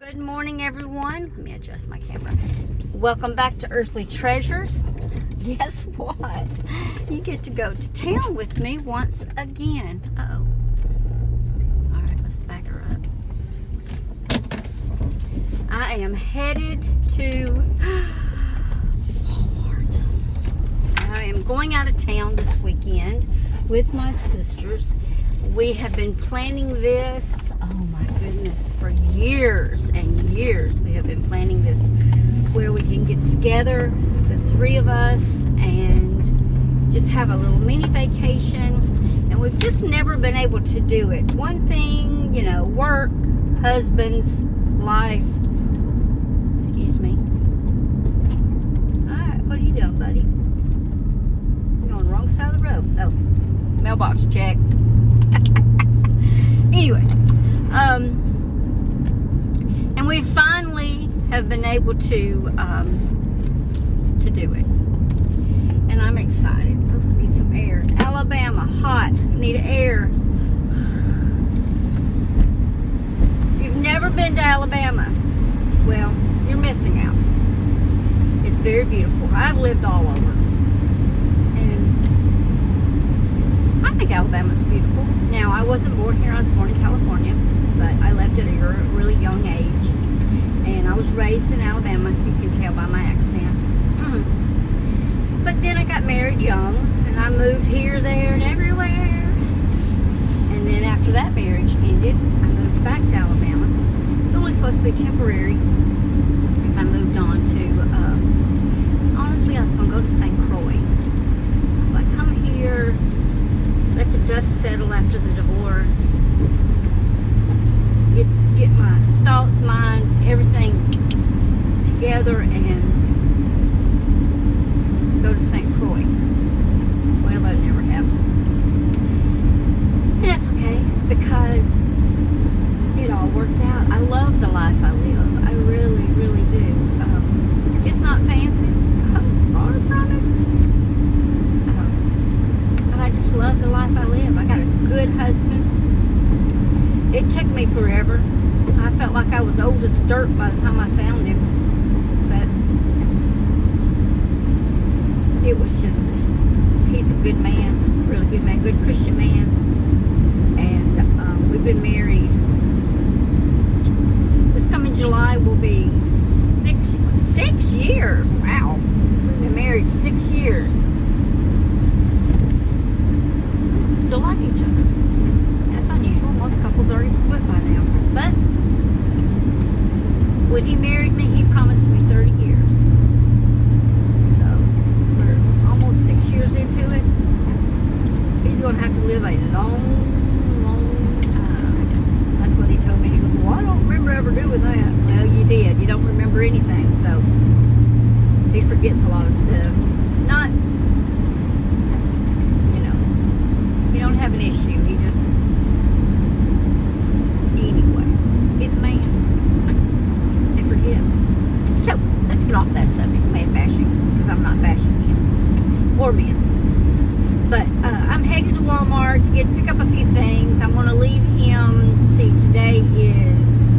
Good morning, everyone. Let me adjust my camera. Welcome back to Earthly Treasures. Guess what? You get to go to town with me once again. Uh-oh. All right, let's back her up. I am headed to Walmart. I am going out of town this weekend with my sisters. We have been planning this, oh my goodness, for years and years. We have been planning this where we can get together, the three of us, and just have a little mini vacation. And we've just never been able to do it. One thing, you know, work, husbands, life. Excuse me. All right, what are you doing, buddy? You're on the wrong side of the road. Oh, mailbox check. Anyway, and we finally have been able to do it, and I'm excited. Oh, I need some air. Alabama, hot. Need air. If you've never been to Alabama, well, you're missing out. It's very beautiful. I've lived all over, and I think Alabama's beautiful. Now, I wasn't born here. I was born in California, but I left at a really young age. And I was raised in Alabama, if you can tell by my accent. But then I got married young, and I moved here, there, and everywhere. And then after that marriage ended, I moved back to Alabama. It was only supposed to be temporary, because I moved on to, honestly, I was going to go to St. Croix. I was like, come here. Let the dust settle after the divorce. Get my thoughts, minds, everything together and go to St. Croix. Well, that never happened. And that's okay because it all worked out. I love the life I live. I really, really do. It's not fancy. It's far from it. But I just love the life I live. I got a good husband. It took me forever. I felt like I was old as dirt by the time I found him. But it was just, he's a good man, a really good man, good Christian man. And we've been married. This coming July will be 6 years. Wow. We've been married 6 years. Still like each other. That's unusual. Most couples already split by now. But when he married me, he promised me 30 years. So we're almost 6 years into it. He's going to have to live a long, long time. That's what he told me. He goes, well, I don't remember ever doing that. Well, you did. You don't remember anything. So he forgets a lot of stuff. Not, he don't have an issue. He just, anyway, he's a man. They forget. So, let's get off that subject, man bashing, because I'm not bashing him or men. But I'm headed to Walmart to pick up a few things. I'm going to leave him, see, today is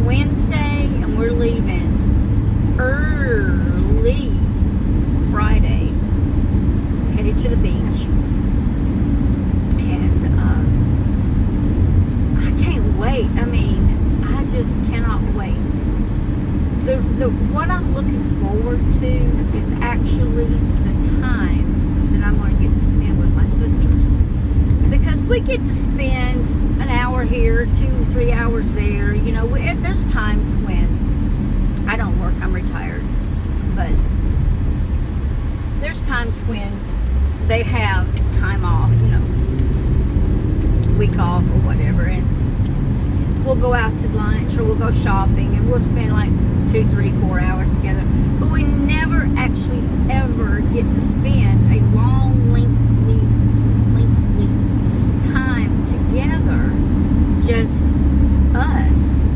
Wednesday, and we're leaving early Friday, headed to the beach. Wait, I mean, I just cannot wait. What I'm looking forward to is actually the time that I'm going to get to spend with my sisters. Because we get to spend an hour here, 2 or 3 hours there. You know, there's times when I don't work, I'm retired. But there's times when they have time off, week off or whatever, and we'll go out to lunch or we'll go shopping and we'll spend like 2, 3, 4 hours together. But we never actually ever get to spend a long, lengthy time together. Just us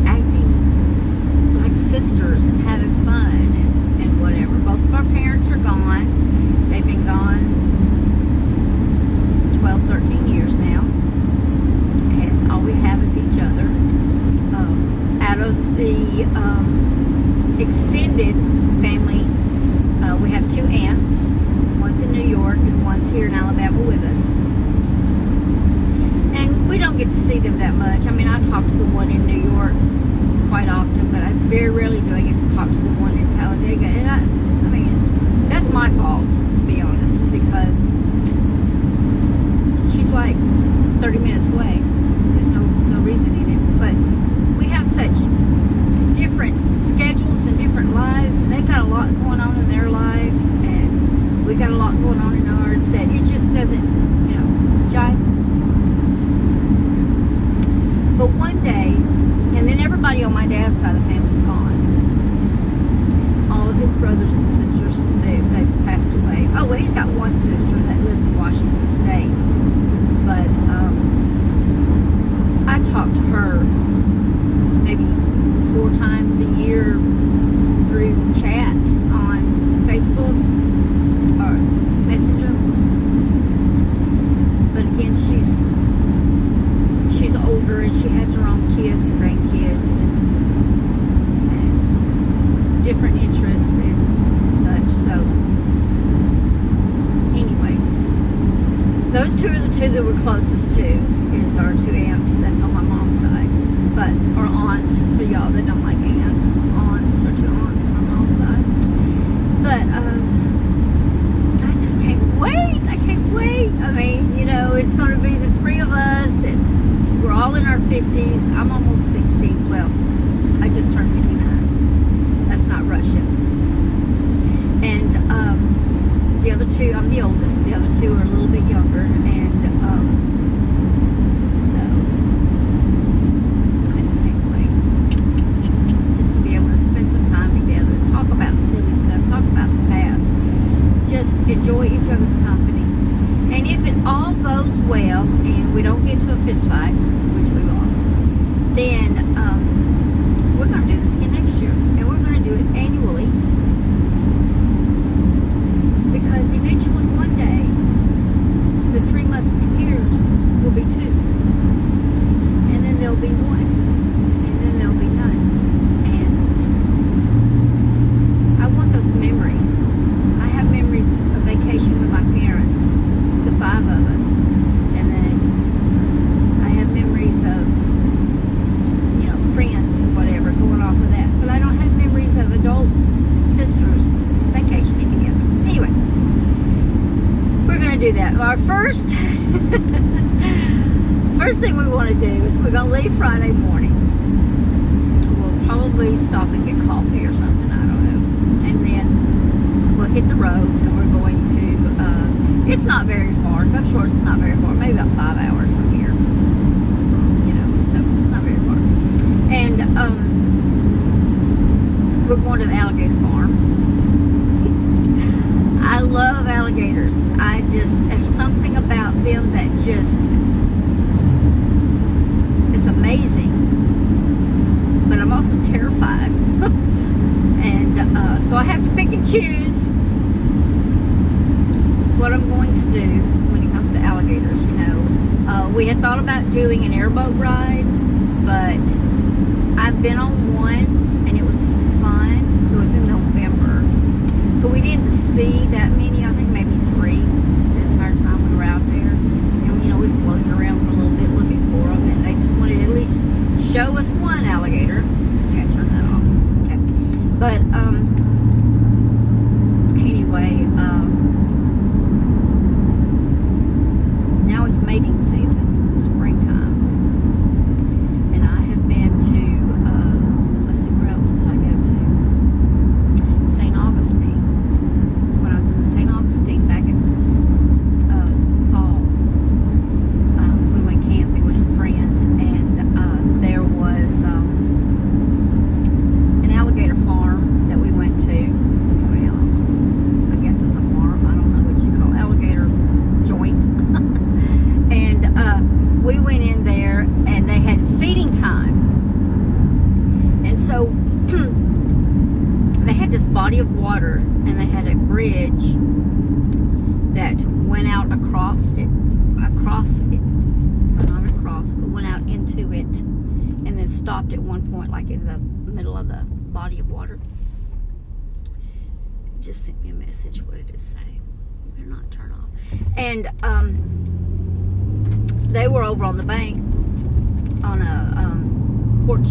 acting like sisters and having fun and whatever. Both of our parents are gone. They've been gone 12, 13 years now. And all we have is each other. Out So the extended family, we have 2 aunts. One's in New York and one's here in Alabama with us. And we don't get to see them that much. I mean, I talk to the one in New York quite often, but I very rarely do I get to talk to the one in Talladega. And I mean, that's my fault, to be honest, because she's like 30 minutes away. There's no reason in it. But we have such different schedules and different lives, and they've got a lot going on in their life, and we've got a lot going on in ours, that it just doesn't, jive. But one day, and then everybody on my dad's side of the family's gone. All of his brothers and sisters, they've passed away. Oh, well, he's got one sister that lives in Washington State. But I talk to her maybe 4 times a year through chat on Facebook or Messenger. But again, she's older and she has her own kids and grandkids and different interests and such. So anyway, those 2 are the 2 that we're closest to, is our 2 aunts. That's on my mom's side. But, or aunts, for y'all that don't like aunts. Aunts or 2 aunts on my mom's side. But I just can't wait. I can't wait. I mean, it's going to be the 3 of us, and we're all in our 50s. I'm almost 60. Well, I just turned 59. That's not Russian. And the other 2, I'm the oldest. The other 2 are a little bit younger. And so I just can't wait. Just to be able to spend some time together, talk about silly stuff, talk about the past. Just enjoy each other's company. And if it all goes well and we don't get to a fist fight, which we will, then we're going to do this again next year. And we're going to do it annually. Because eventually one day, the 3 Musketeers will be 2. And then there'll be 1. And then there'll be none. And I want those memories. I have memories of vacation with my parents, the 5 of us. And then I have memories of, friends and whatever, going off of that. But I don't have memories of adults, sisters, vacationing together. Anyway, we're going to do that. Our first thing we want to do is we're going to leave Friday morning. We'll probably stop and get coffee or something, I don't know. And then we'll hit the road, and we're going to, it's not very far. Gulf Shores is not very far, maybe about 5 hours from here. So not very far. And we're going to the alligator farm. I love alligators. There's something about them that just is amazing. But I'm also terrified. And so I have to pick and choose what I'm going to do when it comes to alligators. We had thought about doing an airboat ride, but I've been on one and it was fun. It was in November, so we didn't see that many. I think maybe 3 the entire time we were out there. And we floated around for a little bit looking for them, and they just wanted to at least show us one alligator. Okay, turn that off. Okay, but anyway, now it's mating season, springtime, and I have been to, let's see, where else did I go to? St. Augustine. When I was in the St. Augustine back in fall, we went camping with some friends, and there was an alligator farm that we went to. Well, I guess it's a farm. I don't know what you call alligator joint. And we went in there, and they had feeding time. And so they had this body of water, and they had a bridge that went out across it, well, not across, but went out into it. and then stopped at one point, like in the middle of the body of water. It just sent me a message. What did it say? They're not turned off. And they were over on the bank on a porch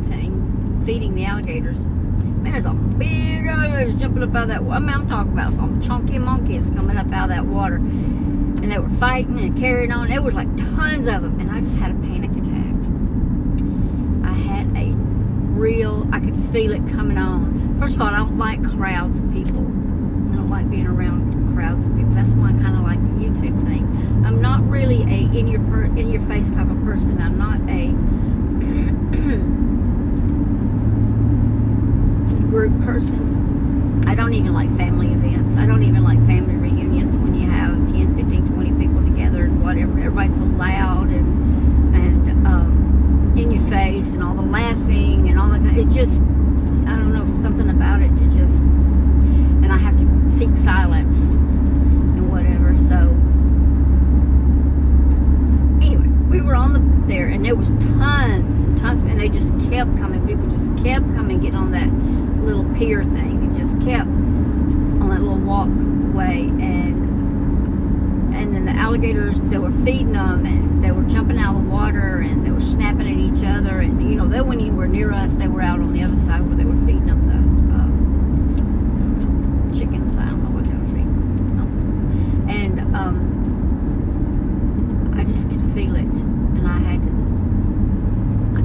thing, feeding the alligators. Man, there's some big alligators jumping up out of that water. I mean, I'm talking about some chunky monkeys coming up out of that water. And they were fighting and carrying on. It was like tons of them. And I just had a panic attack. I had a real, I could feel it coming on. First of all, I don't like crowds of people. I don't like being around crowds of people. That's why I kind of like the YouTube thing. I'm not really a in your face type of person. I'm not a group person. I don't even like family events. I don't even like family reunions when you have 10, 15, 20 people together and whatever. Everybody's so loud and in your face and all the laughing and all that. It just, I don't know, something about it. You just, and I have to seek silence and whatever. So anyway, we were on there and there was tons and tons, and they just kept coming. People just kept coming, getting on that little pier thing, and just kept on that little walkway, and then the alligators, they were feeding them, and they were jumping out of the water, and they were snapping at each other, and you know, they weren't anywhere near us. They were out on the other side where they were feeding them the chickens. I don't know what they were feeding them, something. And I just could feel it, and I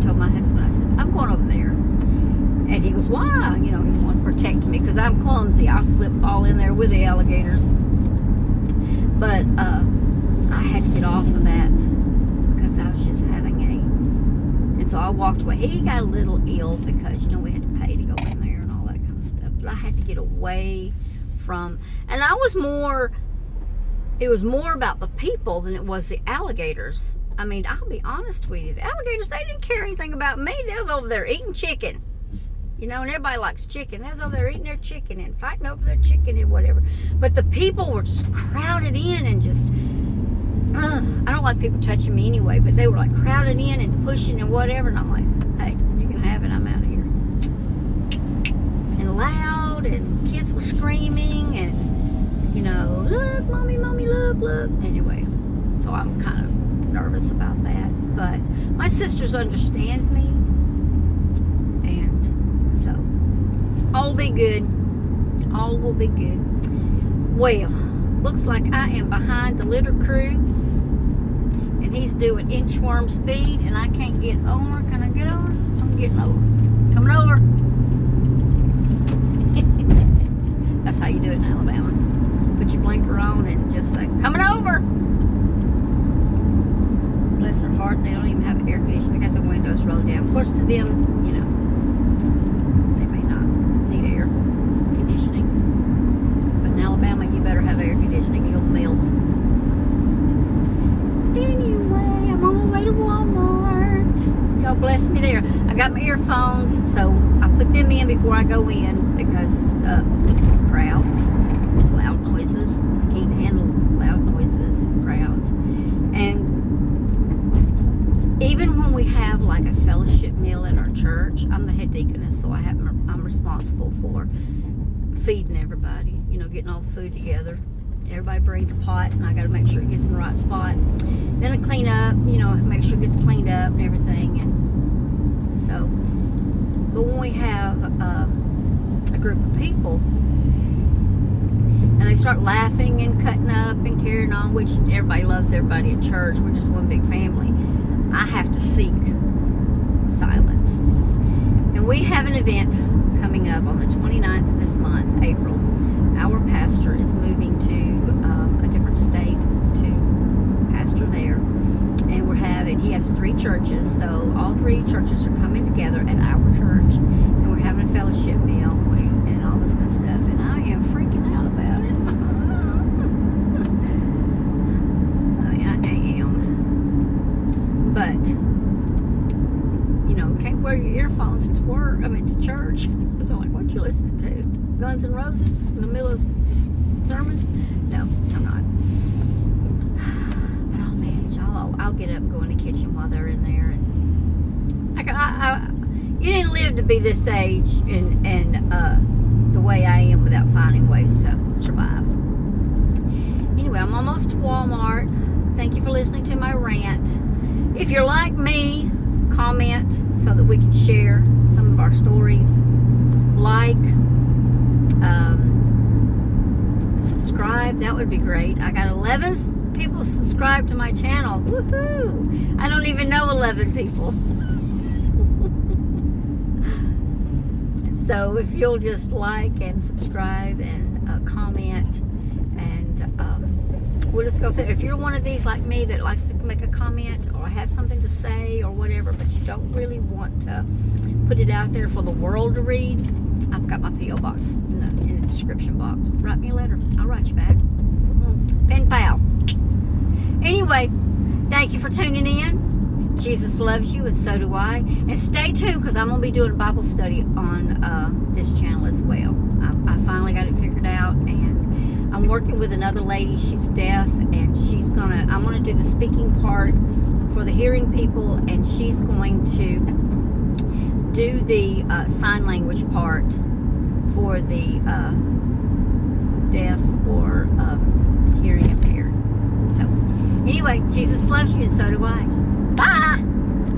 told my husband, I said, I'm going over there. And he goes, why? You know, he's wanting to protect me because I'm clumsy. I'll slip, fall in there with the alligators. But I had to get off of that because I was just having and so I walked away. He got a little ill because, you know, we had to pay to go in there and all that kind of stuff. But I had to get away from, and it was more about the people than it was the alligators. I mean, I'll be honest with you. The alligators, they didn't care anything about me. They was over there eating chicken. You know, and everybody likes chicken. They was over there eating their chicken and fighting over their chicken and whatever. But the people were just crowded in and just, I don't like people touching me anyway, but they were like crowded in and pushing and whatever. And I'm like, hey, you can have it. I'm out of here. And loud, and kids were screaming, and, you know, look, mommy, look. Anyway, so I'm kind of nervous about that. But my sisters understand me. So, all will be good. All will be good. Well, looks like I am behind the litter crew, and he's doing inchworm speed, and I can't get over. Can I get over? I'm getting over. Coming over. That's how you do it in Alabama. Put your blinker on and just say, coming over. Bless their heart, they don't even have air conditioning. They got the windows rolled down. Of course, to them, you know, need air conditioning, but in Alabama you better have air conditioning, you'll melt. Anyway, I'm on my way to Walmart. Y'all bless me there. I got my earphones, so I put them in before I go in because crowds, loud noises. I can't handle loud noises and crowds. And even when we have like a fellowship meal in our church, I'm the head deaconess, so I'm responsible for feeding everybody, you know, getting all the food together. Everybody brings a pot, and I got to make sure it gets in the right spot. Then I clean up, you know, make sure it gets cleaned up and everything. And so, but when we have a group of people, and they start laughing and cutting up and carrying on, which everybody loves everybody at church. We're just one big family. I have to seek silence. And we have an event coming up on the 29th of this month, April. Our pastor is moving to a different state to pastor there. And he has 3 churches, so all 3 churches are coming together at our church. And we're having a fellowship meal and all this kind of stuff. And I am freaking out about it. I am. But, you know, can't wear your earphones to work. I mean, to church. They're like, what you listening to? Guns N' Roses in the middle of sermon? No, I'm not. But I'll manage. I'll get up and go in the kitchen while they're in there. And you didn't live to be this age and the way I am without finding ways to survive. Anyway, I'm almost to Walmart. Thank you for listening to my rant. If you're like me, comment so that we can share some of our stories. Like, subscribe, that would be great. I got 11 people subscribed to my channel. Woohoo! I don't even know 11 people. So if you'll just like and subscribe and comment, and we'll just go through. If you're one of these like me that likes to make a comment or has something to say or whatever, but you don't really want to put it out there for the world to read, I've got my P.O. box in the description box. Write me a letter. I'll write you back. Pen pal. Anyway, thank you for tuning in. Jesus loves you, and so do I. And stay tuned, because I'm going to be doing a Bible study on this channel as well. I finally got it figured out, and I'm working with another lady. She's deaf, and I'm going to do the speaking part for the hearing people, and she's going to do the sign language part for the deaf or hearing impaired. So, anyway, Jesus loves you, and so do I. Bye!